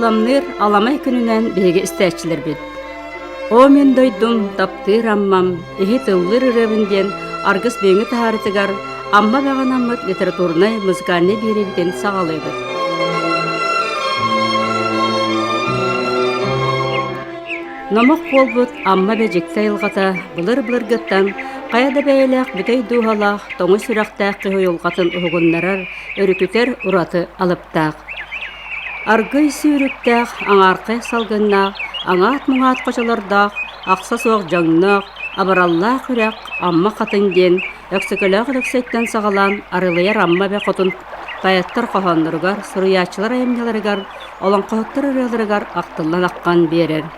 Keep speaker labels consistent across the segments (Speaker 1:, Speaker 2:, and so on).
Speaker 1: Ыламныр аламай күнүнен беге истәчилер бит. О мен дойдум таптыр аммам, эхи тыллыр үребинден аргыс беңи тахарытыгар амма бағанаммыт литературнай музыкальный беребитен сағалайды. Номок болбут амма бәжекті айылғата бұлыр-бұлыр гыттан қаяда бәйеләк бүтей дуғалақ тоңы сүрақтақ қиғойылғатын ұғыннарар өрікітер ұраты алыптақ. Аргый сүйріктақ аңарқы салғыннақ, аңат мұңат қочалардақ, ақса соқ жаңнақ, абараллақ үрәк амма қатынден, өксікіліғ өксеттен сағалан арылыяр амма бә қотын таяттар қоғандырғар, сұруячылар айымнеларығар, олон қоғыттар үрелерігар ақтылан аққан берер.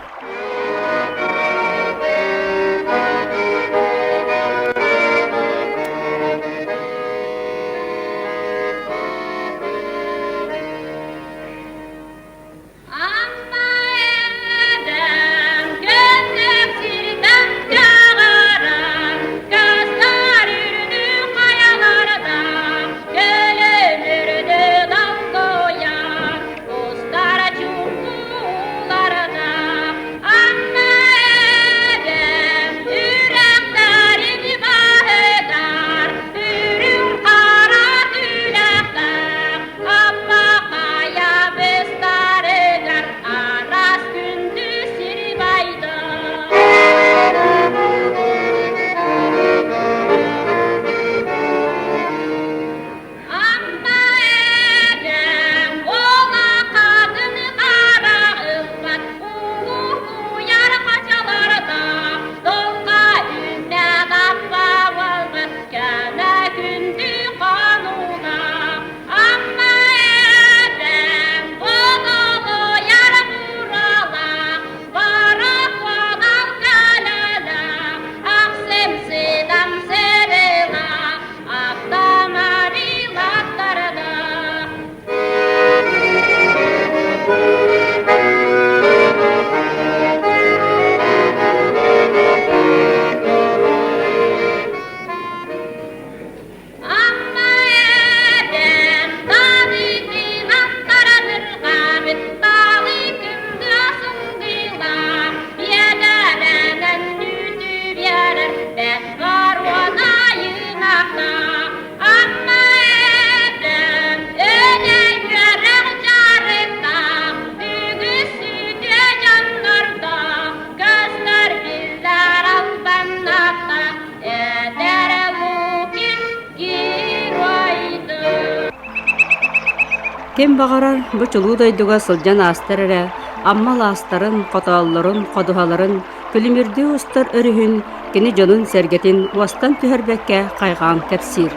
Speaker 1: Кем бағарар бұ чулудайдуға сылжан астырыры, аммал астарын, қоталларын, қодуғаларын, күлімірді ұстар өріхін, кені жонын сәргетін уастан түхірбәкке қайған кәпсир.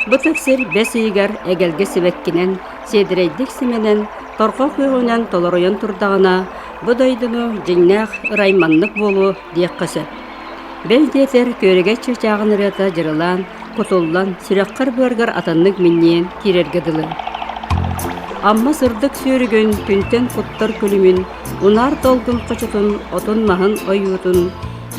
Speaker 1: Бұ тәпсир бәс үйгер әгелге себәккінен, седірейдік сіменен, торқа көйгінен толыройын тұрдағына, бұ дайдыны жиннақ ұрайманлық болу дейк қысы. Бәл детер көреге чырчағын ұрыта жырылан, құтылдан, сүрәққар бөргір атанлық міннен керергеділі. Амма сырдык сүйрігін күнтен құттар күлімін, унар толгын қочытын, отын махын ойутын,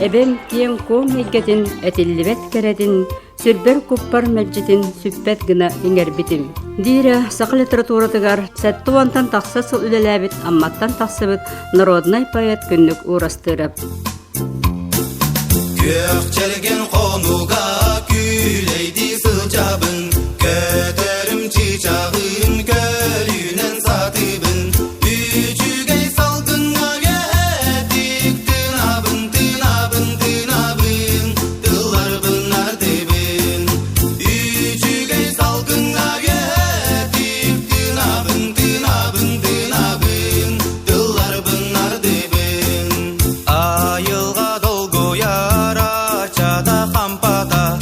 Speaker 1: әбен тиен ком егетін, әтілібет кәрәдін, сүрбер күппар мәджетін, сүппет гына еңербітін. Дирі сақы литературатығар, сәтті уантан тақса сыл үлеләбіт, амматтан тақсыбыт, народнай поэт күннік урастырып.
Speaker 2: Көкчелген қонуға күлейді сылжабын, көтерім чичағын көлінен сатыбын, үчігей салқынға кәтік тынабын, тынабын, тынабын, тылар бұнар дебін. Үчігей салқынға кәтік тынабын, тынабын, тынабын, тылар бұнар дебін. Айылға долгояр ачада қампата,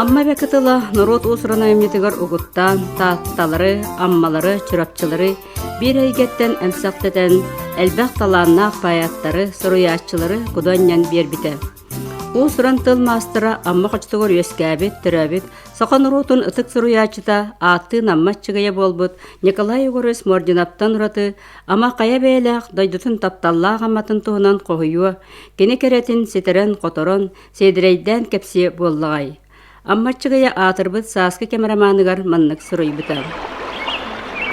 Speaker 1: Amma bekatala narot usrana emnetigar uguttан, taатталары, аммалары, чурапчылары, bir eygetten emsakteten, elbaq talannak payаттары, soruyaççıları kudanyan berbite. Usran tıl mastara amma qaçtıgor yöskabit, türabit, saqa narotun ıtık soruyaçıta, atı nammatçıgaya bolbut, Nikolay Ugorus Mordinaptan uratı, ama qaya beylaq, daydutun taptallaq ammatın tuğunan qohuyu, kene keretin siteren qotoron, sedireyden kepsi bollağay. Аммаччыгая атырбыт сааскы камераманыгар маннык суруйбыта.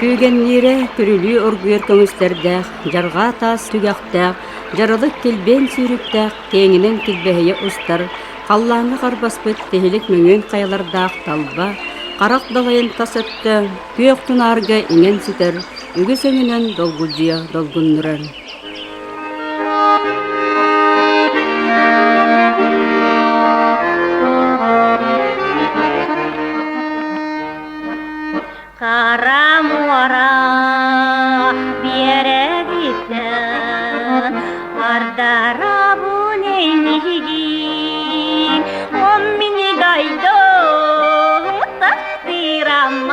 Speaker 1: Күйгеннере күрүлүү оргуер көмүстердәк, жарга тас түгәктәк, жарылык келбен сүйрүктәк, теңинен килбеһие устар, қаллаңы қарбаспыт техилик мөңөн каялардак талба, карак далайын тасытты, күйөк тунарга иңен ситер, үгү сөңүнөн долгулжуя долгуннурар.
Speaker 3: Karamora biyere gittin, ardara bu neynigin, on mini daydom takdiramam,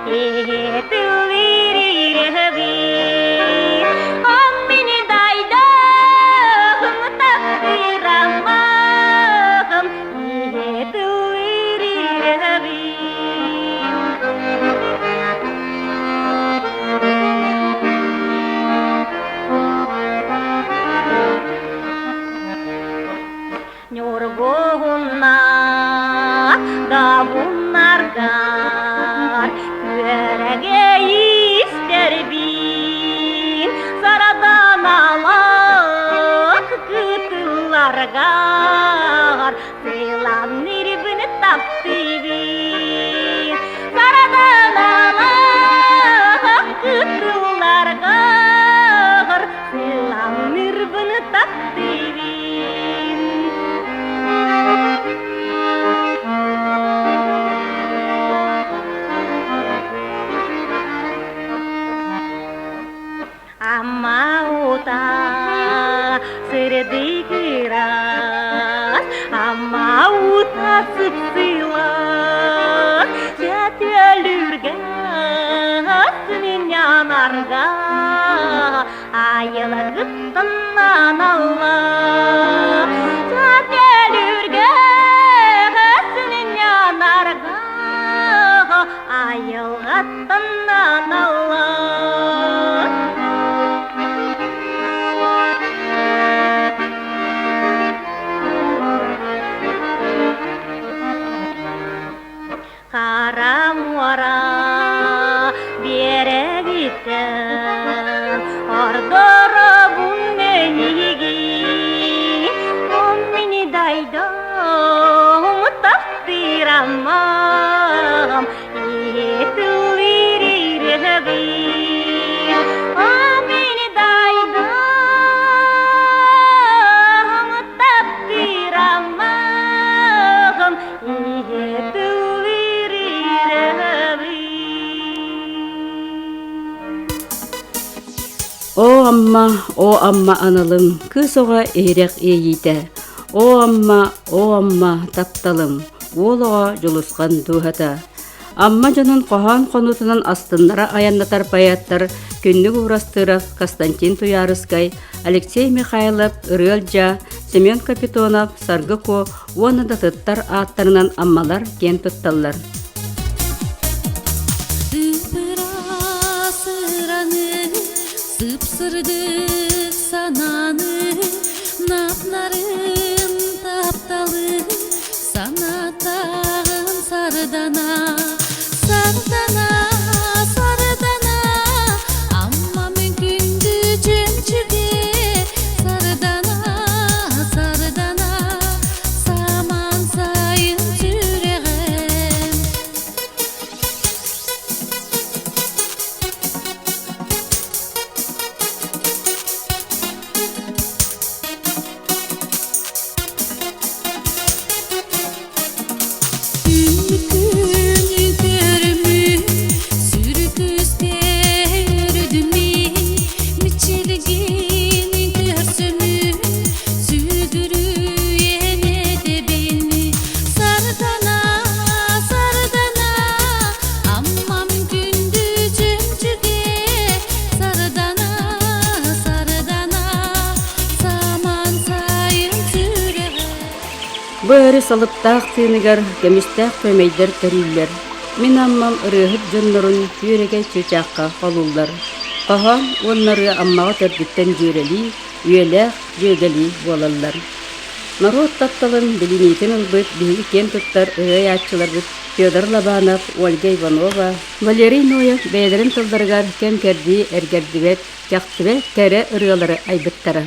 Speaker 3: etuvirirevin, on mini daydom takdiramam, etuvirirevin. Yorgunna gavunlargar Küerege ister bin Saradan alak kıtıllargar Seylan nirbini taptı bin Saradan alak kıtıllargar Seylan nirbini taptı bin Amma uta serdikiras, amma uta sıpsilas, jätelürgas yanarga, ayılgıttan Allah. Jätelürgas yanarga, ayılgıttan Allah. Karamora biyere gittin, ardara bu neynigin, on mini daydom takdiramam, etuvirirevin, on mini daydom takdiramam,
Speaker 1: O amma analım, kız oğa eyrek eyite. O amma taptalım, oğluğa juluskan duhata. Amma canın qohan konutunun astınlara ayannatar payattar, künnük uğrastıraq Konstantin Tuyarıskay, Alexey Mikhailov, Rölja, Semyon Kapitonov, Sargıko, onu da tıttar atlarından ammalar gen tuttallar.
Speaker 4: Sıpsırdık sananı, napnarın taptalı, sanatağın sardana, sardana, sardana, amma mümkündü cümçüge, sardana, sardana, saman sayın süreğim.
Speaker 1: Бу өрі салыптақ тыыныгар кемістақ көмейдер төрүллер. Мен аммам ырыһыт дьоннорун үөрегей чөчааққа қалулар. Қаһан оннары аммаға төрдүттен жүйрели, үеләқ жөгели болалар. Народ тапталын билинитин ылбыт, биһиги кен туттар ырый атчылар бит. Федор Лобанов, Ольга Иванова, Валерий Ноев бәйдерин тылдарыгар кем керди эргердибет, кяқтыбет кәрі ырыалары айбыттара.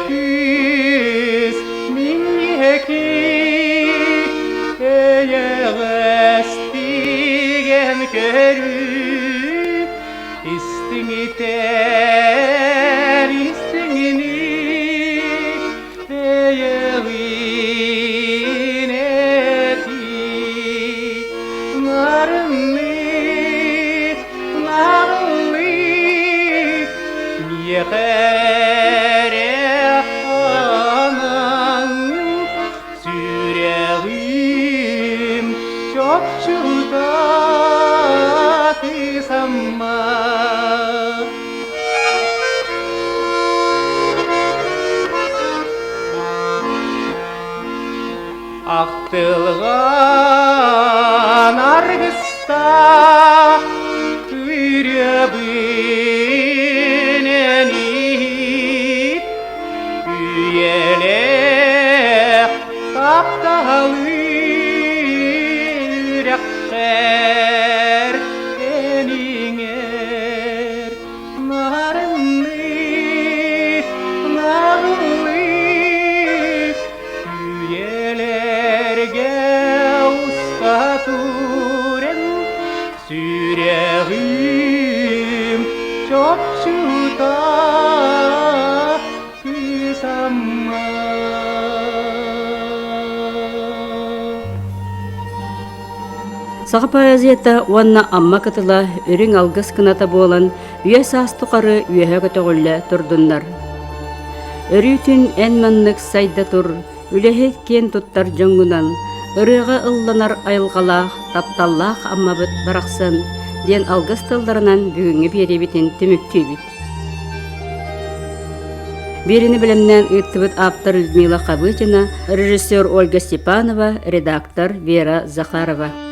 Speaker 5: Керекүз минеки эйегестиген көрүп истиңитер истиңини эйегинети нарынны Ехере анаң сүрегім чопчута тысамма Ақтылған аргыста үйребінен ит үйелек тапталы үрәқтер еніңер нарынны үйелерге ұстатурен сүрегім чопчута күсамма
Speaker 1: Саға поэзията уанна амма кытыла үрің алгыс кыната болан үйе саастықары үйеге көтөғілі тұрдындар. Өрүтін ән маннык сайда тур, үлехет кен туттар жоңгунан, ырыға ылланар айылғалақ, тапталлақ амма бұт барақсын, ден алгыс тылдарынан бүгінгі беребетін түміккей бит. Беріні білімнен үттібіт автор Людмила Кабытина, режиссер Ольга Степанова, редактор Вера Захарова.